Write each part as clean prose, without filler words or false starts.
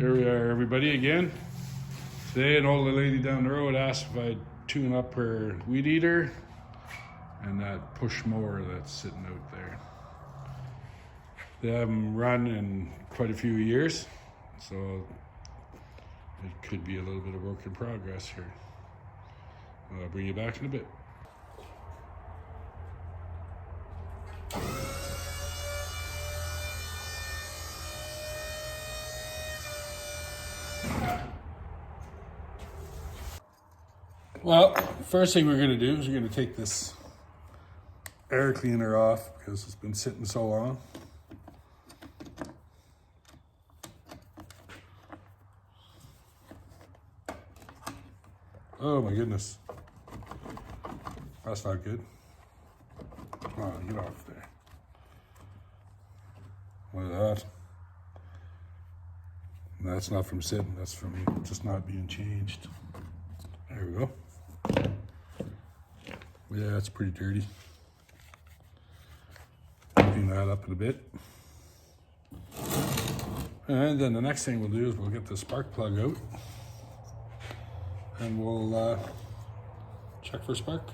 Here we are, everybody, again. Today, an old lady down the road asked if I'd tune up her weed eater and that push mower that's sitting out there. They haven't run in quite a few years, so it could be a little bit of work in progress here. I'll bring you back in a bit. Well, first thing we're going to do is we're going to take this air cleaner off because it's been sitting so long. Oh my goodness. That's not good. Come on, get off there. Look at that. That's not from sitting, that's from just not being changed. There we go. Yeah, it's pretty dirty. Clean that up in a bit. And then the next thing we'll do is we'll get the spark plug out and we'll check for spark.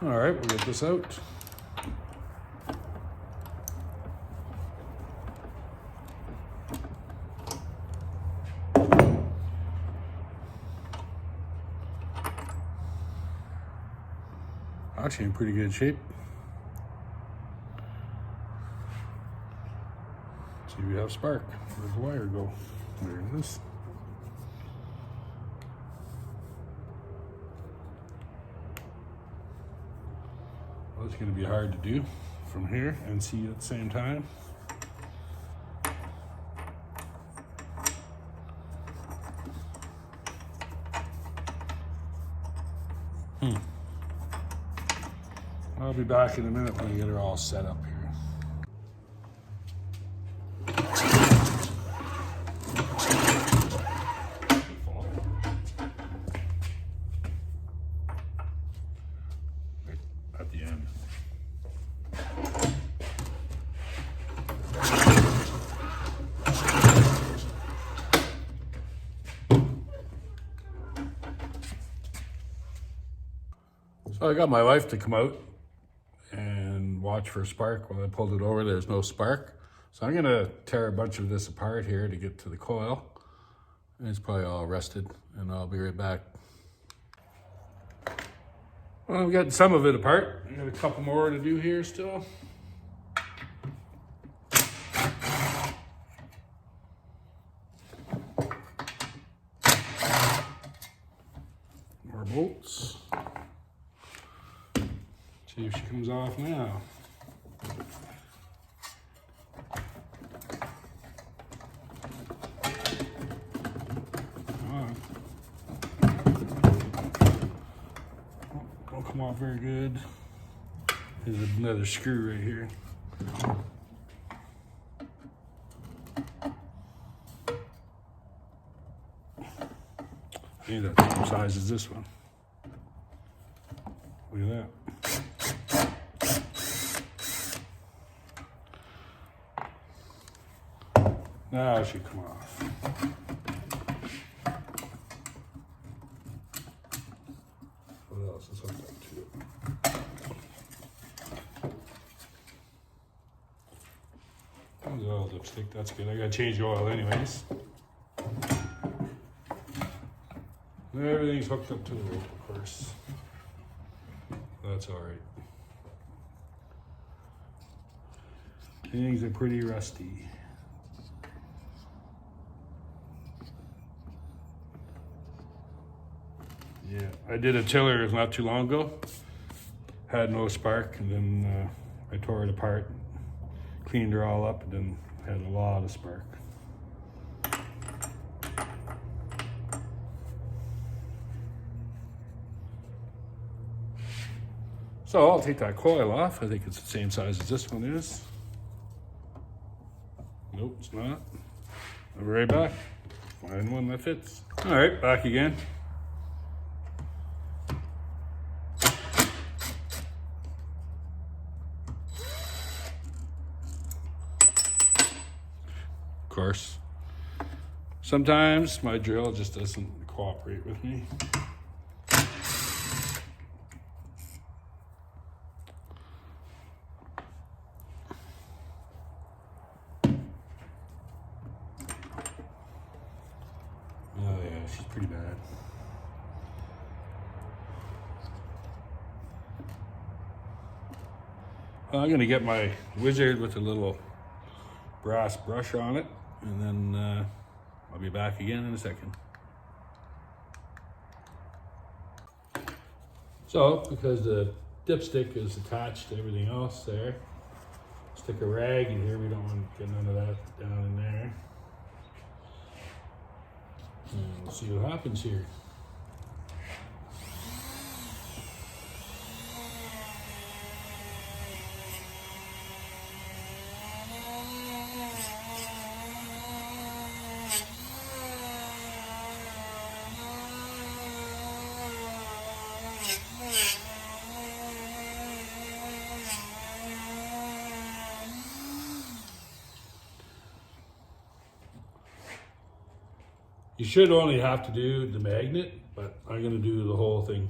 All right, we'll get this out. Actually in pretty good shape. See, we have spark. Where'd the wire go? There it is. Well, it's going to be hard to do from here and see at the same time. I'll be back in a minute when I get her all set up here. At the end. So I got my wife to come out and watch for a spark. When I pulled it over, there's no spark. So I'm gonna tear a bunch of this apart here to get to the coil. And it's probably all rusted, and I'll be right back. Well, I'm getting some of it apart. I got a couple more to do here still. More bolts. See if she comes off now. Don't come off very good. There's another screw right here. I think that's the same size as this one. Look at that. Now it should come off. What else is hooked up to it? How's the oil lipstick? That's good. I gotta change the oil anyways. Everything's hooked up to the rope, of course. That's all right. Things are pretty rusty. Yeah, I did a tiller not too long ago. Had no spark, and then I tore it apart, cleaned her all up, and then had a lot of spark. So I'll take that coil off. I think it's the same size as this one is. Nope, it's not. I'll be right back. Find one that fits. All right, back again. Of course, Sometimes my drill just doesn't cooperate with me. Oh yeah, she's pretty bad. Well, I'm gonna get my wizard with a little brass brush on it, and then I'll be back again in a second. So, because the dipstick is attached to everything else there, stick a rag in here. We don't want to get none of that down in there. And we'll see what happens here. You should only have to do the magnet, but I'm going to do the whole thing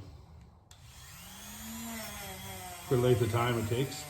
for the length of time it takes.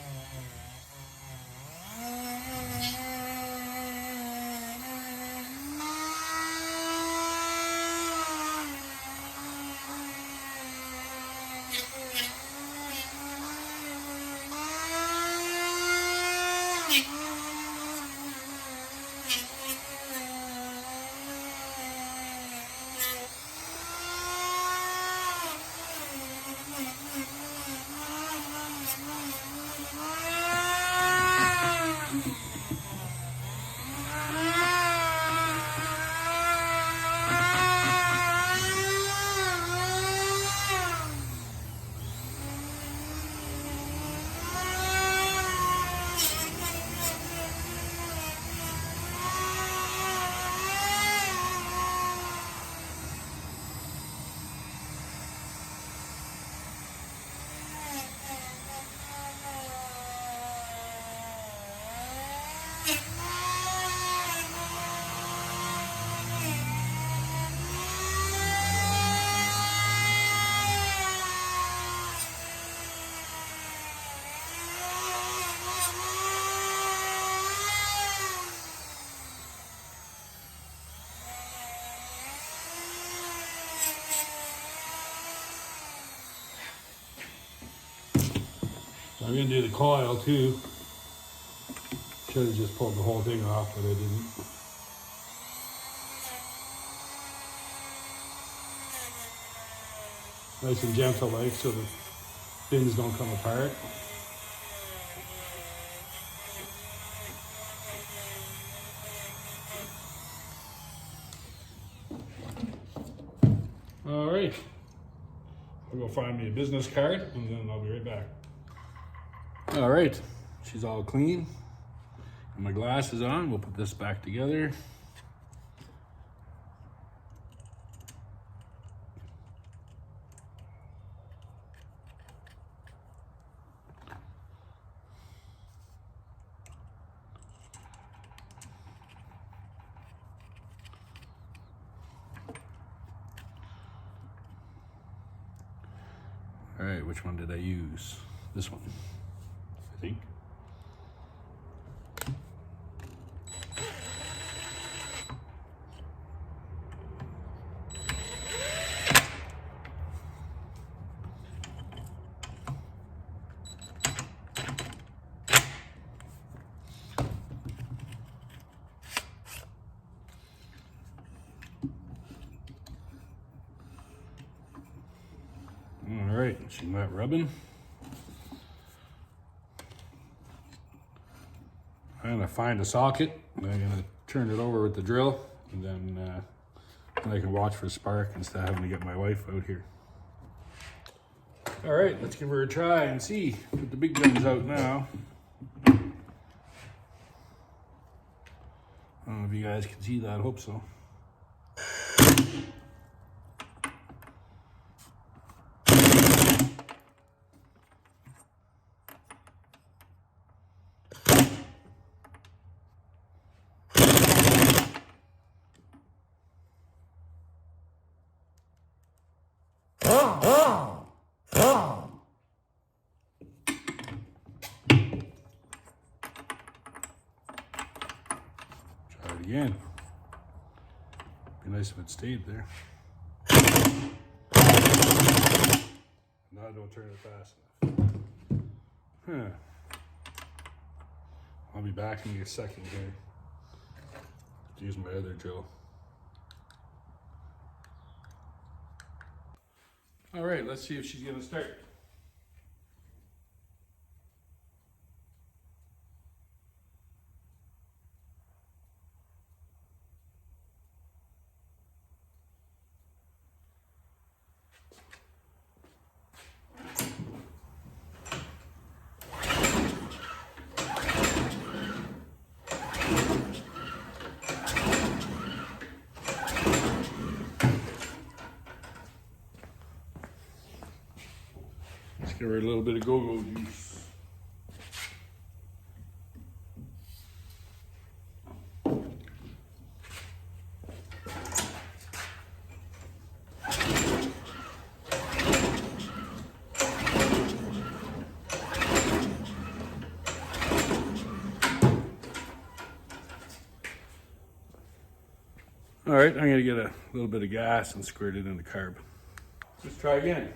I'm going to do the coil too. Should have just pulled the whole thing off, but I didn't. Nice and gentle like, so the pins don't come apart. All right. I'll go find me a business card and then I'll be right back. All right, she's all clean. And my glass is on. We'll put this back together. All right, which one did I use? This one, I think. All right, she's not rubbing. I'm gonna find a socket. I'm gonna turn it over with the drill, and then I can watch for a spark instead of having to get my wife out here. All right, let's give her a try and see. Put the big guns out now. I don't know if you guys can see that. I hope so. again. Be nice if it stayed there. Now don't turn it fast enough. I'll be back in a second here to use my other drill. All right, let's see if she's gonna start. Give her a little bit of go-go juice. All right, I'm gonna get a little bit of gas and squirt it in the carb. Let's try again.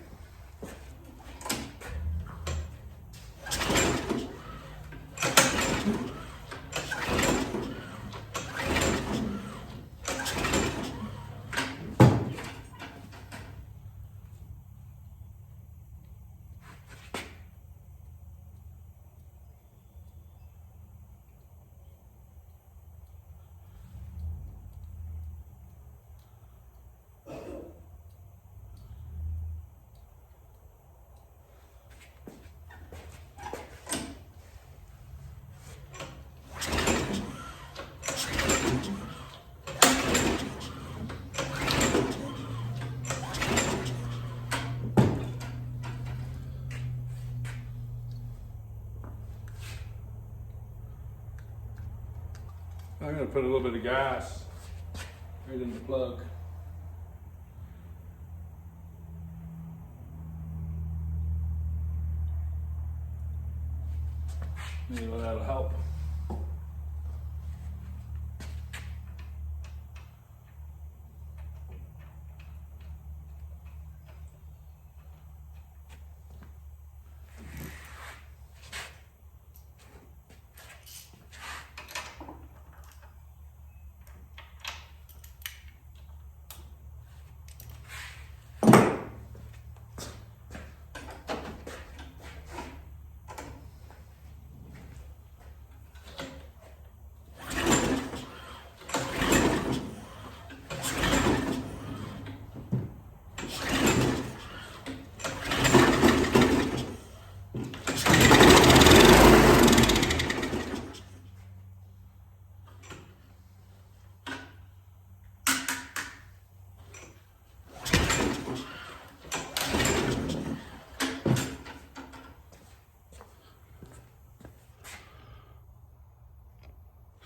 I'm going to put a little bit of gas right in the plug. Maybe that'll help.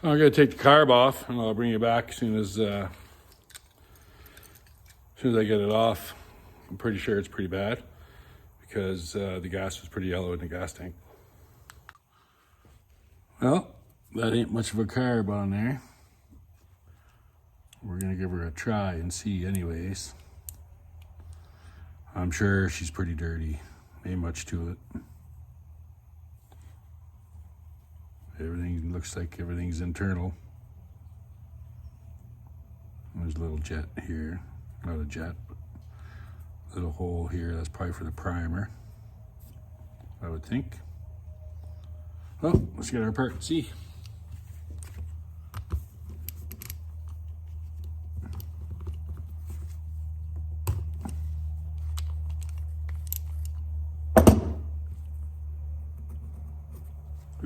I'm going to take the carb off, and I'll bring you back as soon as I get it off. I'm pretty sure it's pretty bad because the gas was pretty yellow in the gas tank. Well, that ain't much of a carb on there. We're going to give her a try and see anyways. I'm sure she's pretty dirty. Ain't much to it. Everything looks like everything's internal. There's a little jet here. Not a jet, but a little hole here. That's probably for the primer, I would think. Well, let's get her apart and see.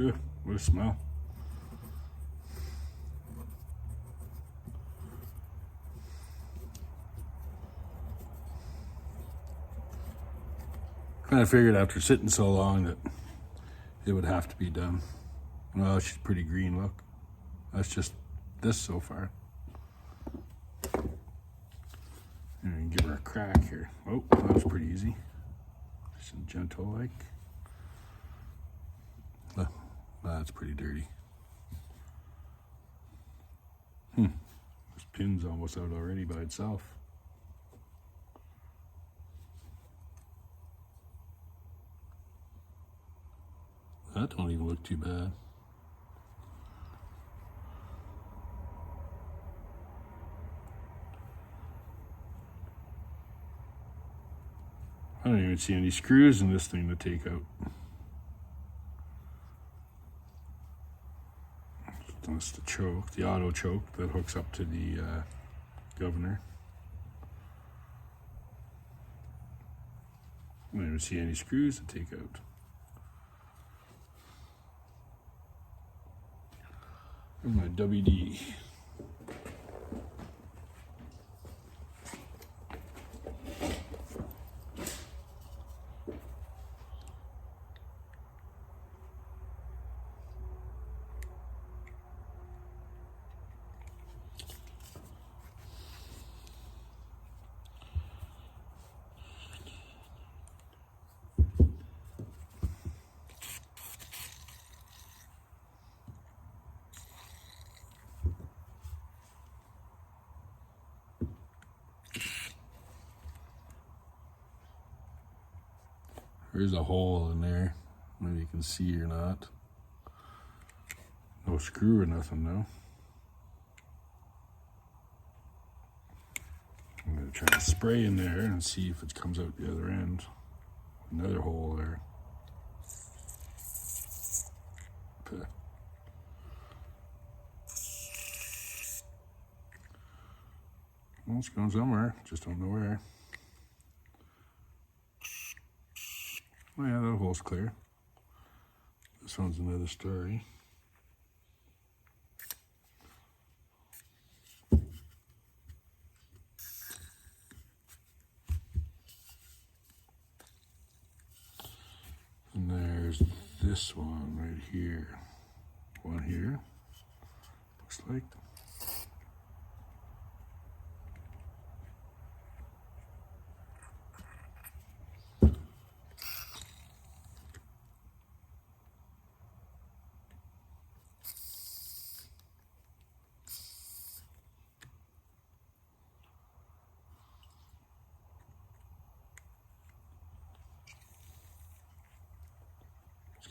Ugh, what a smell. Kind of figured after sitting so long that it would have to be done. Well, she's pretty green, look. That's just this so far. And give her a crack here. Oh, that was pretty easy. Nice and gentle like. That's pretty dirty. This pin's almost out already by itself. That don't even look too bad. I don't even see any screws in this thing to take out. That's the choke, the auto choke that hooks up to the governor. I don't even see any screws to take out. Here's my WD. There's a hole in there. Maybe you can see or not. No screw or nothing though. I'm going to try to spray in there and see if it comes out the other end. Another hole there. Okay. Well, it's going somewhere, just don't know where. Oh yeah, that hole's clear. This one's another story. And there's this one right here. One here, looks like.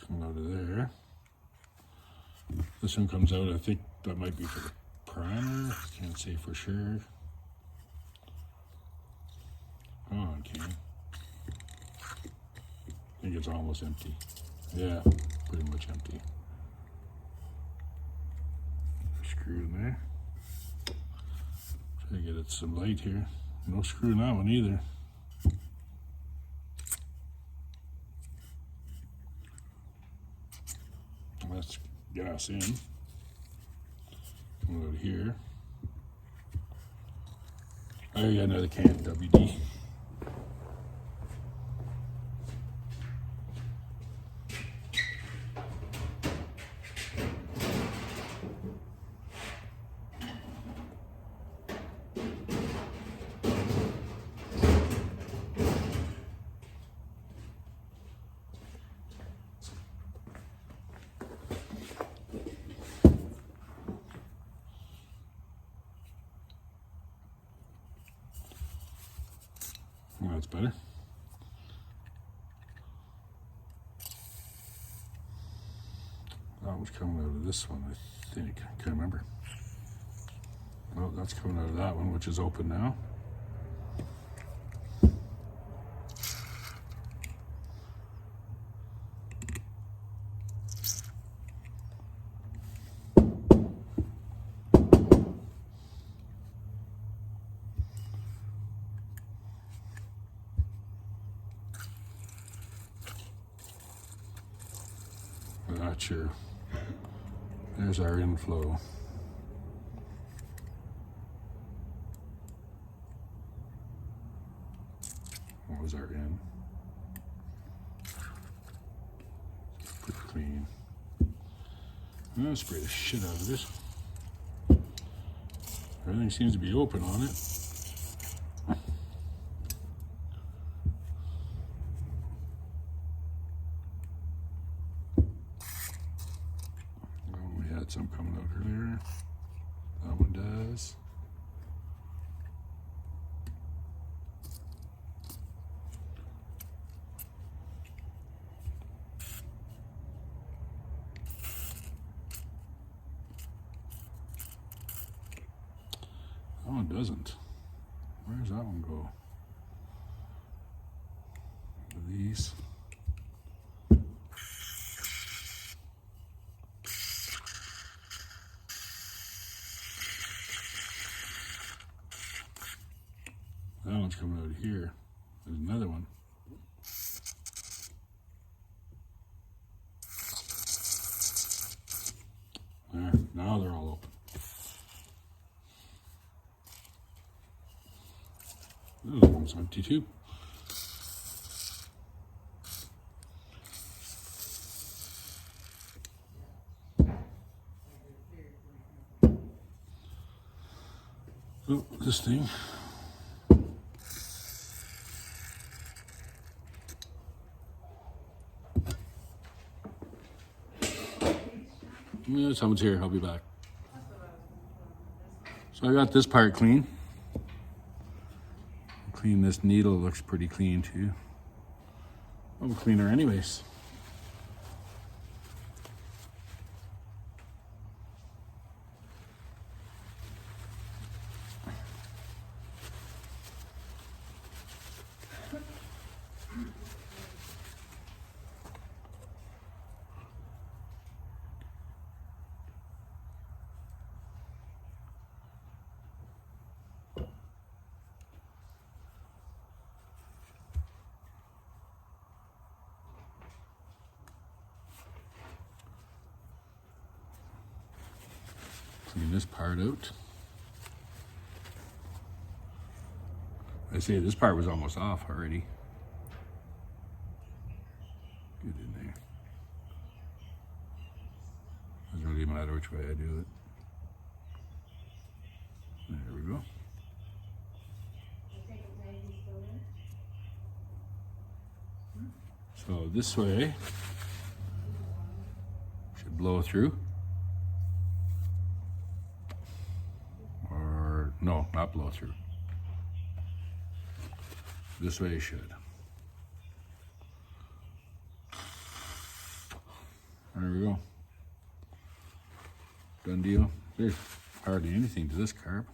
Coming out of there. This one comes out, I think that might be for the primer. Can't say for sure. Oh, okay. I think it's almost empty. Yeah, pretty much empty. Screw in there. Try to get it some light here. No screw in that one either. That's gas in. Coming out here. I got another can of WD. Well, that's better. That was coming out of this one, I think. I can't remember. Well, that's coming out of that one, which is open now. That's your, there's our inflow. What was our in? Pretty clean. I'm gonna spray the shit out of this. Everything seems to be open on it. Some coming out earlier. That one does. That one doesn't. Where does that one go? These. That one's coming out here. There's another one. There, now they're all open. This one's empty too. Oh, this thing. Yeah, someone's here. I'll be back. So I got this part clean. Clean this needle. Looks pretty clean too. I'll clean her anyways. Clean this part out. I say this part was almost off already. Get in there. Doesn't really matter which way I do it. There we go. So this way should blow through. Or no, not blow through. This way it should. There we go. Done deal. There's hardly anything to this carb.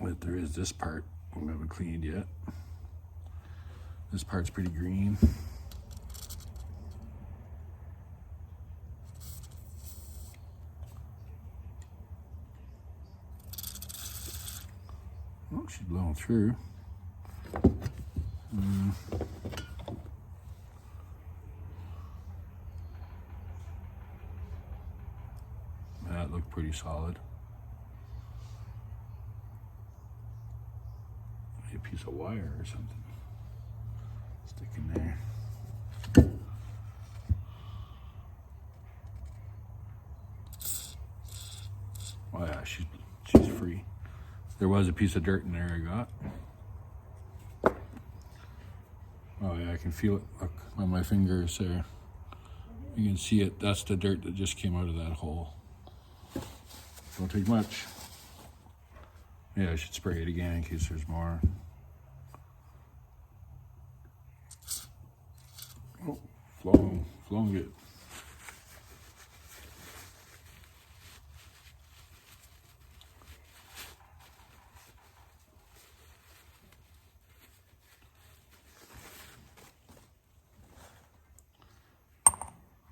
But there is this part we haven't cleaned yet. This part's pretty green. Oh, she's blowing through. That looked pretty solid. Maybe a piece of wire or something. Stick in there. Oh yeah, she's free. There was a piece of dirt in there I got. Oh yeah, I can feel it. Look on my fingers there. You can see it. That's the dirt that just came out of that hole. Don't take much. Yeah, I should spray it again in case there's more. Oh, flowing good.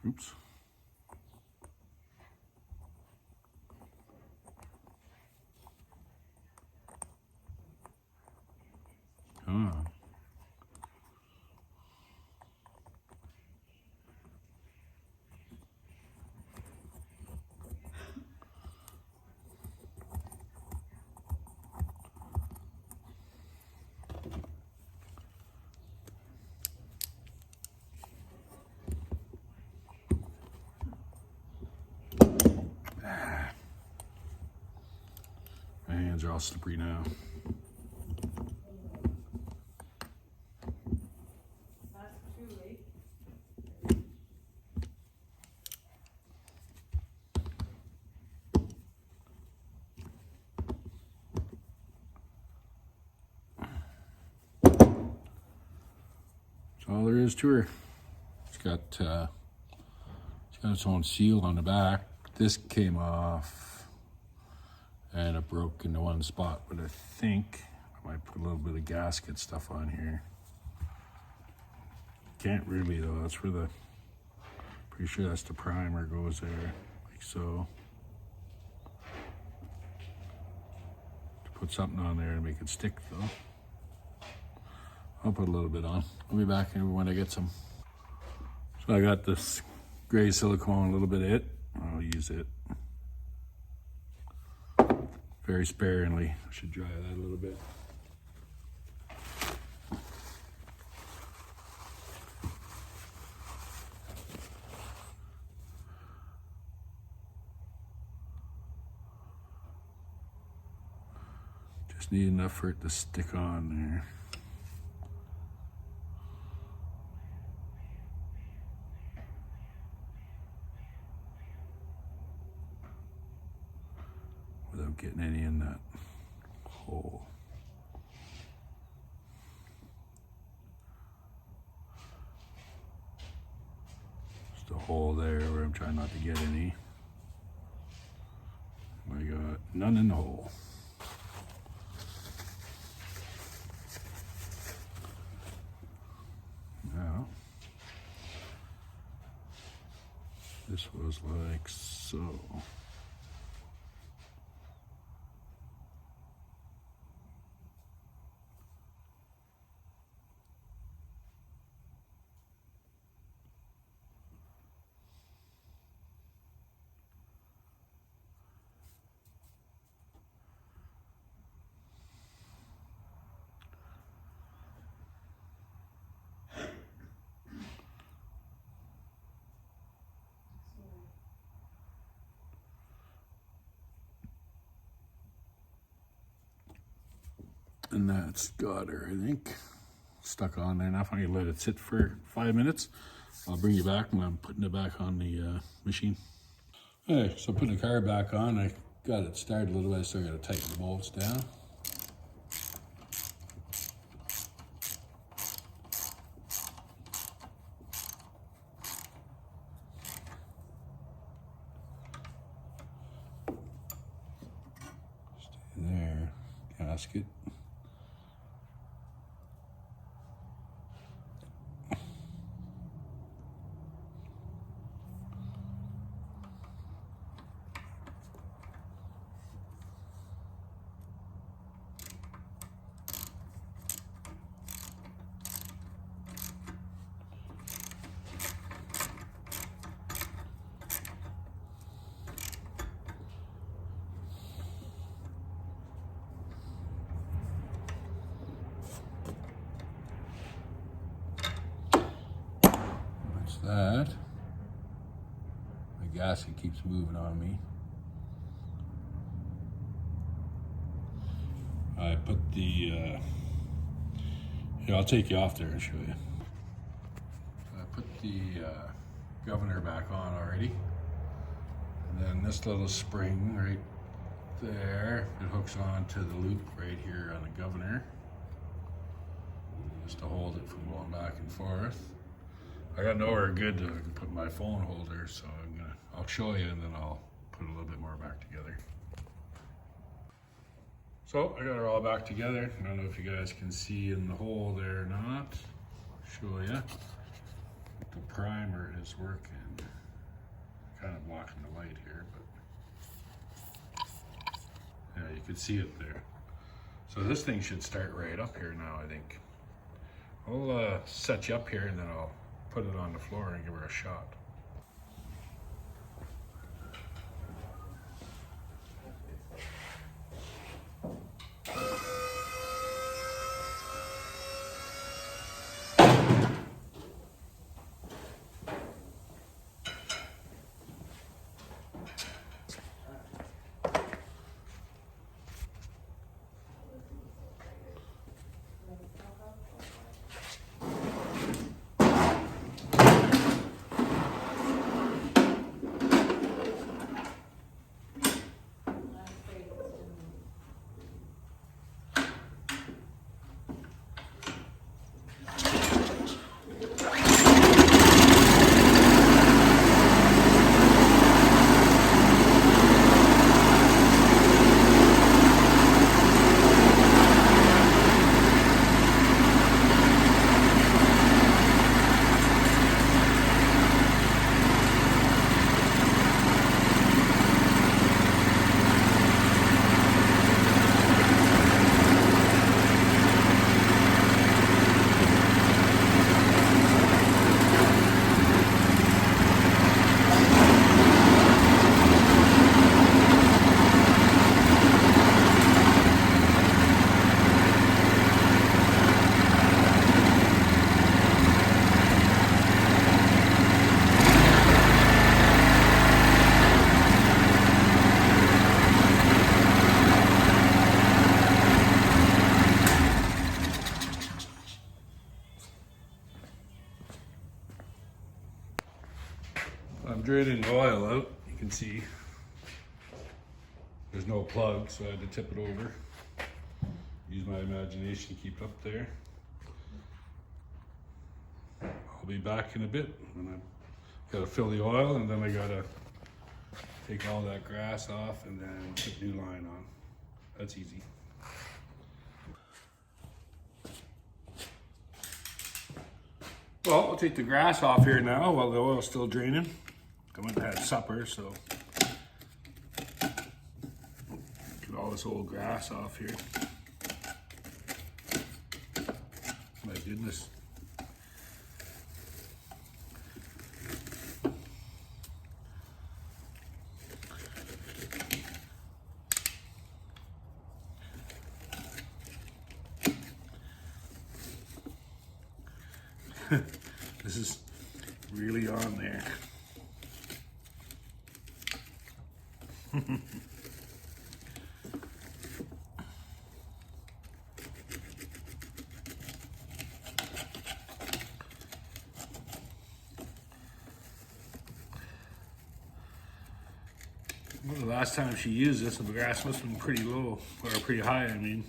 Oops. Come on. My hands are all slippery now. all there is to her. It's got its own seal on the back. This came off and it broke into one spot, but I think I might put a little bit of gasket stuff on here. Can't really though, that's where the, pretty sure that's the primer goes there, like so. To put something on there to make it stick though. I'll put a little bit on. I'll be back here when I get some. So I got this gray silicone, a little bit of it. I'll use it very sparingly. I should dry that a little bit. Just need enough for it to stick on there. Without getting any in that hole. Just a hole there where I'm trying not to get any. I got none in the hole. Now, this was like so. And that's got her, I think, stuck on there. Now if I can let it sit for 5 minutes, I'll bring you back when I'm putting it back on the machine. Okay, so putting the car back on, I got it started a little bit, so I got to tighten the bolts down. Stay there, gasket. That the gasket keeps moving on me. I put the here, I'll take you off there and show you. I put the governor back on already, and then this little spring right there, it hooks on to the loop right here on the governor, just to hold it from going back and forth. I got nowhere good to put my phone holder, so I'll show you and then I'll put a little bit more back together. So I got her all back together. I don't know if you guys can see in the hole there or not. I'll show you. The primer is working. Kind of blocking the light here, but yeah, you can see it there. So this thing should start right up here now, I think. I'll set you up here and then I'll put it on the floor and give her a shot. draining the oil out. You can see there's no plug, so I had to tip it over. Use my imagination to keep it up there. I'll be back in a bit, and I've got to fill the oil, and then I got to take all that grass off and then put new line on. That's easy. Well, I'll take the grass off here now while the oil's still draining. I went and had supper, so get all this old grass off here. My goodness. This is really on there. Well, the last time she used this, the grass must have been pretty low, or pretty high, I mean.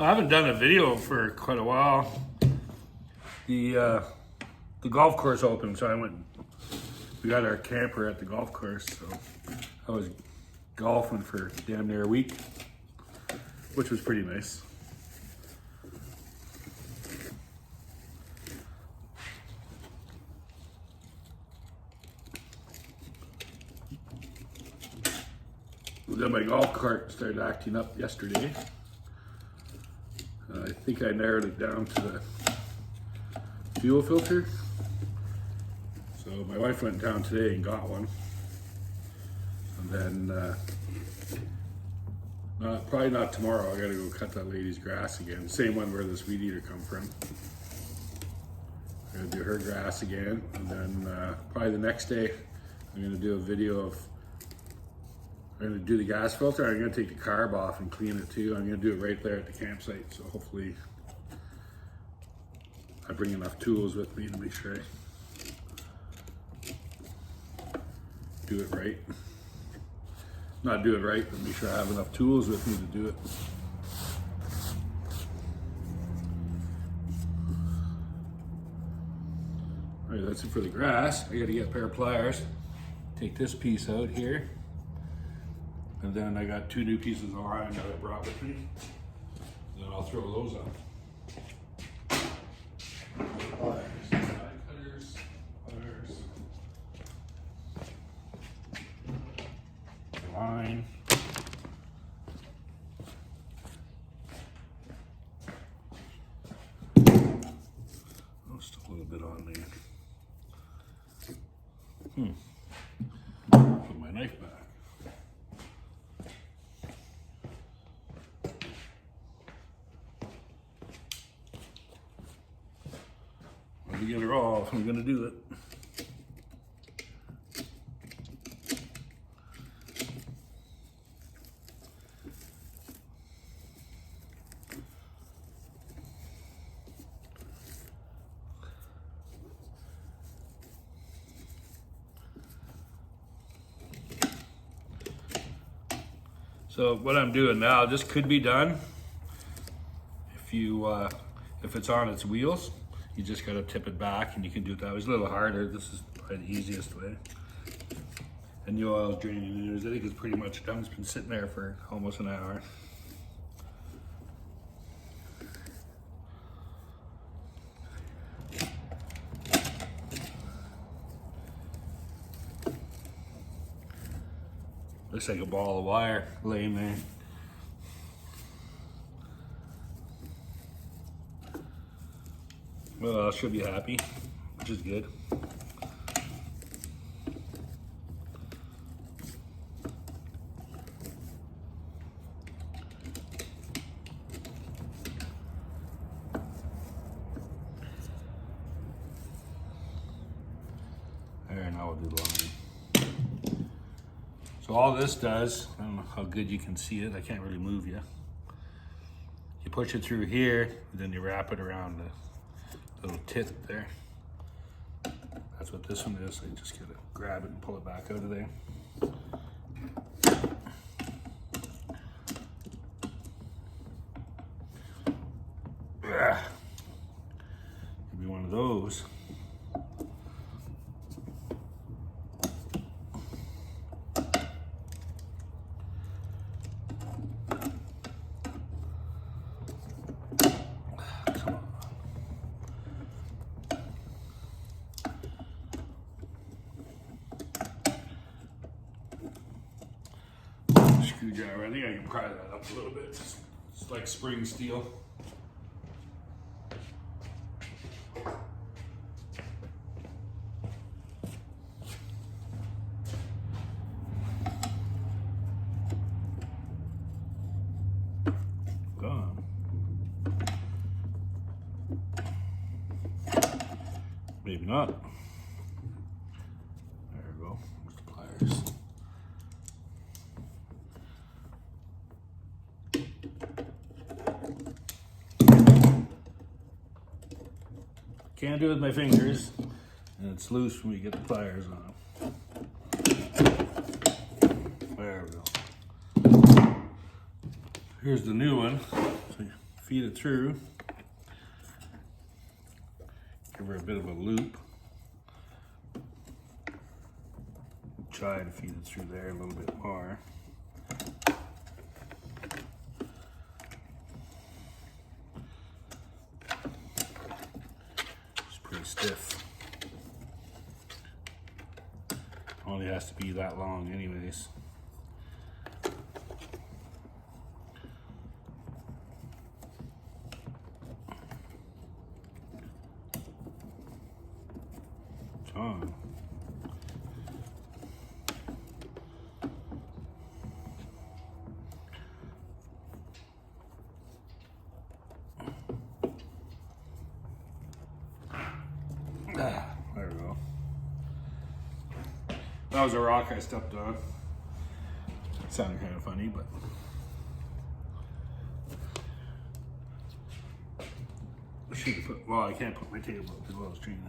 I haven't done a video for quite a while. The golf course opened, so we got our camper at the golf course, so I was golfing for damn near a week, which was pretty nice. Then my golf cart started acting up yesterday. I think I narrowed it down to the fuel filter. So my wife went down today and got one. And then, probably not tomorrow, I gotta go cut that lady's grass again. Same one where this weed eater come from. I'm gonna do her grass again. And then probably the next day, I'm gonna do a video of, I'm gonna do the gas filter. I'm gonna take the carb off and clean it too. I'm gonna do it right there at the campsite. So hopefully I bring enough tools with me to make sure I do it right. Not do it right, but make sure I have enough tools with me to do it. All right, that's it for the grass. I gotta get a pair of pliers. Take this piece out here. And then I got 2 new pieces of line that I brought with me. Then I'll throw those on. Pliers, side cutters, pliers, line. Oh, just a little bit on there. Put my knife back. To get her off, I'm gonna do it. So what I'm doing now, this could be done if it's on its wheels. You just gotta tip it back and you can do it that way. It's a little harder. This is probably the easiest way. And the oil draining in there, I think it's pretty much done. It's been sitting there for almost an hour. Looks like a ball of wire laying there. Well, she'll be happy, which is good. So all this does, I don't know how good you can see it, I can't really move you. You push it through here, then you wrap it around the little tit there. That's what this one is, so you just gotta grab it and pull it back out of there. Give me one of those. Screwdriver, I think I can pry that up a little bit. It's like spring steel. Gone. Maybe not. There we go. There's the pliers. Can't do it with my fingers, and it's loose when we get the pliers on it. There we go. Here's the new one. So you feed it through. Give her a bit of a loop. Try to feed it through there a little bit more. Stiff. Only has to be that long anyways. John. There we go. That was a rock I stepped on. It sounded kind of funny, but I should have put, well, I can't put my table up because I was training.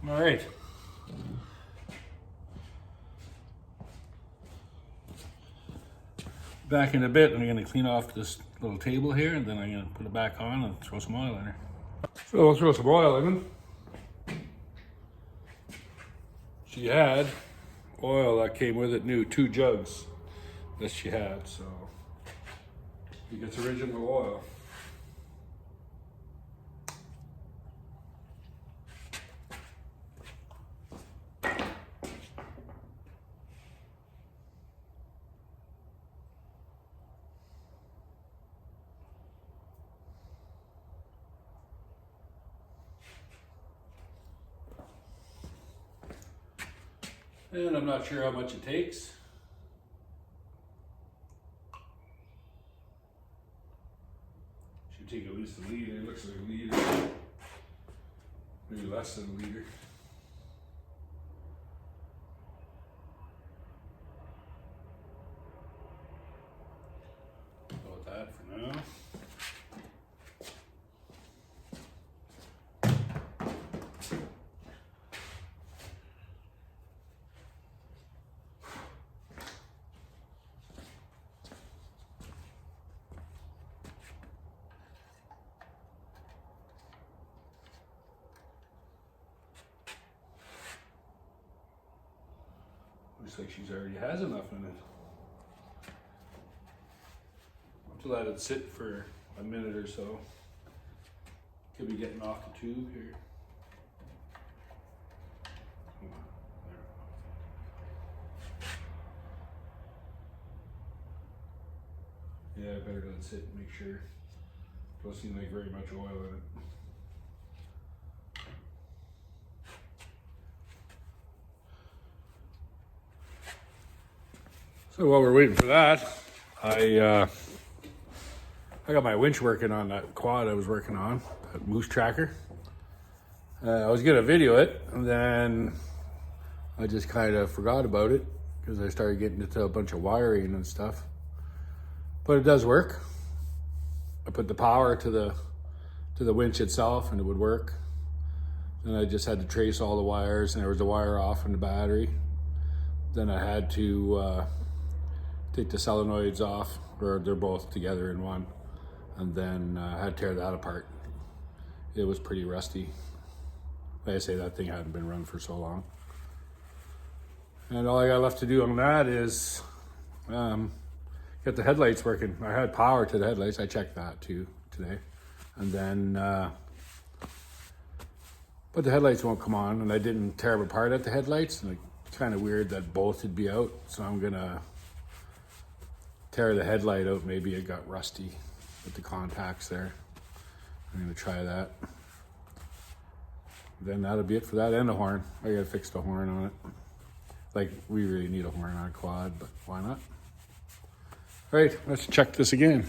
All right. Back in a bit, I'm going to clean off this little table here, and then I'm going to put it back on and throw some oil in her. So we'll throw some oil in. She had oil that came with it new, 2 jugs that she had, so it gets original oil. And I'm not sure how much it takes. Should take at least a liter. It looks like a liter. Maybe less than a liter. Go with that for now. Looks like she's already has enough in it. I'll have to let it sit for a minute or so. Could be getting off the tube here. Yeah, I better let it sit and make sure. Don't seem like very much oil in it. So while we're waiting for that, I got my winch working on that quad I was working on, that moose tracker. I was gonna video it, and then I just kind of forgot about it because I started getting into a bunch of wiring and stuff. But it does work. I put the power to the winch itself, and it would work. Then I just had to trace all the wires, and there was a wire off in the battery. Then I had to take the solenoids off, or they're both together in one, and then I had to tear that apart. It was pretty rusty. Like I say, that thing hadn't been run for so long. And all I got left to do on that is get the headlights working. I had power to the headlights. I checked that too today. And then, but the headlights won't come on, and I didn't tear them apart at the headlights. And it's kind of weird that both would be out. So I'm gonna tear the headlight out. Maybe it got rusty with the contacts there. I'm gonna try that. Then that'll be it for that, and the horn. I gotta fix the horn on it. Like, we really need a horn on a quad, but why not? All right, let's check this again.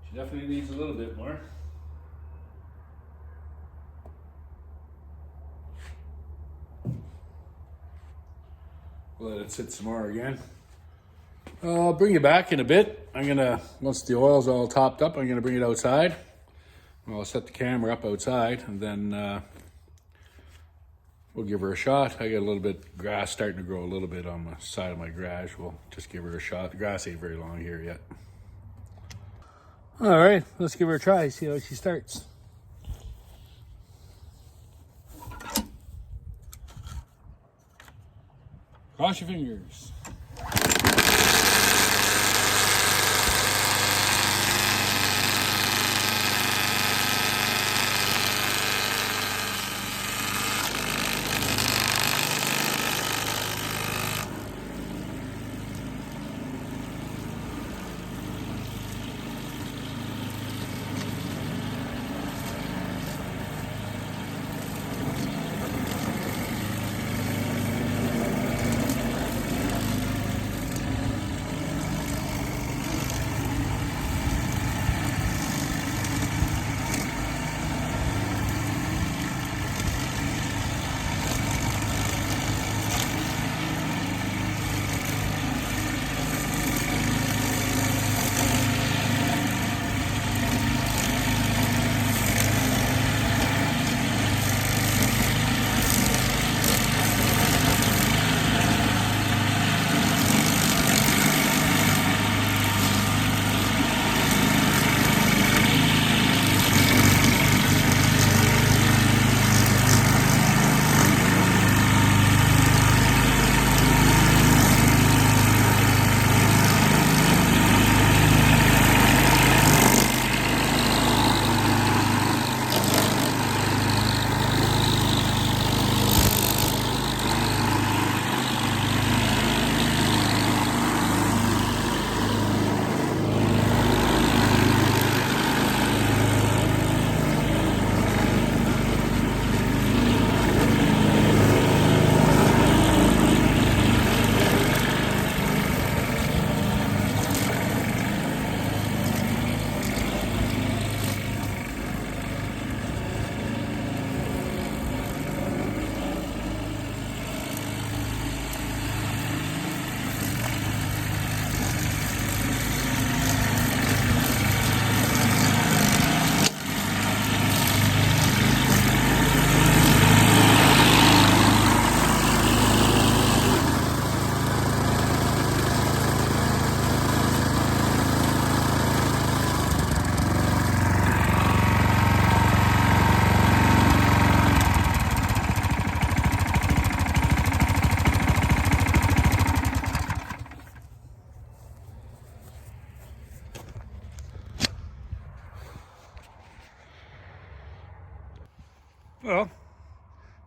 She definitely needs a little bit more. Let it sit some more again. I'll bring you back in a bit. Once the oil's all topped up, I'm gonna bring it outside. I'll set the camera up outside, and then we'll give her a shot. I got a little bit of grass starting to grow a little bit on the side of my garage. We'll just give her a shot. The grass ain't very long here yet. All right, let's give her a try, see how she starts. Cross your fingers.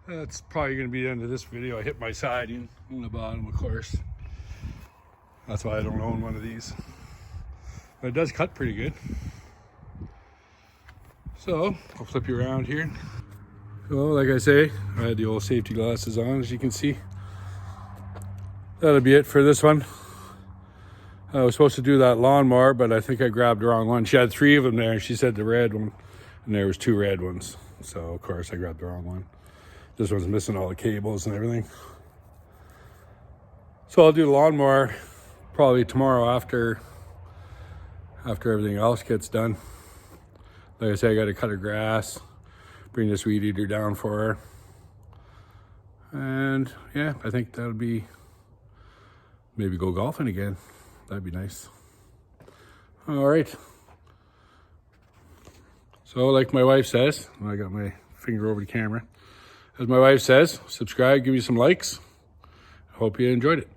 That's probably going to be the end of this video. I hit my siding on the bottom, of course. That's why I don't own one of these. But it does cut pretty good. So, I'll flip you around here. So, like I say, I had the old safety glasses on, as you can see. That'll be it for this one. I was supposed to do that lawnmower, but I think I grabbed the wrong one. She had 3 of them there. She said the red one, and there was 2 red ones. So, of course, I grabbed the wrong one. This one's missing all the cables and everything. So I'll do the lawnmower probably tomorrow after everything else gets done. Like I say, I got to cut her grass, bring this weed eater down for her. And yeah, I think that'll be, maybe go golfing again. That'd be nice. All right. So like my wife says, I got my finger over the camera. As my wife says, subscribe, give me some likes. I hope you enjoyed it.